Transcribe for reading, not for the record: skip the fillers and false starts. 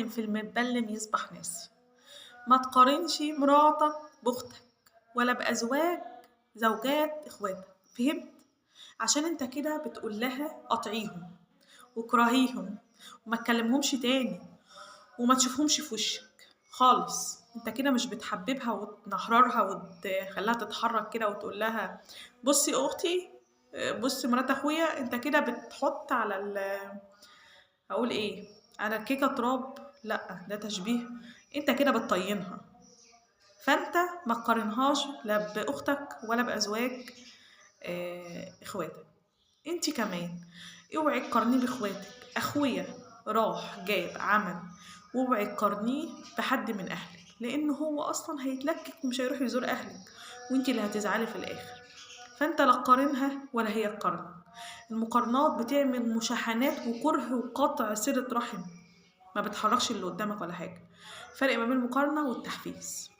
معلم في المتبلم يصبح ناسي. ما تقارنش مراتك باختك ولا بأزواج زوجات اخواتك، فهمت؟ عشان انت كده بتقول لها قطعيهم واكرهيهم وما تكلمهمش تاني وما تشوفهمش في وشك خالص. انت كده مش بتحببها وتنهررها وتخليها تتحرك كده وتقول لها بصي اختي، بصي مرات اخويا. انت كده بتحط على اقول ايه، على الكيكه تراب. لا ده تشبيه. انت كده بتطينها. فانت ما تقارنهاش لا باختك ولا بازواج اخواتك. انت كمان اوعي تقارنيه باخواتك. اخويا راح جاب عمل، واوعي تقارنيه بحد من اهلك، لان هو اصلا هيتلكك ومش هيروح يزور اهلك، وانت اللي هتزعلي في الاخر. فانت لا تقارنها ولا هي تقارنك. المقارنات بتعمل مشاحنات وكره وقطع صلة رحم، ما بتحركش اللي قدامك ولا حاجة. فرق ما بين المقارنة والتحفيز.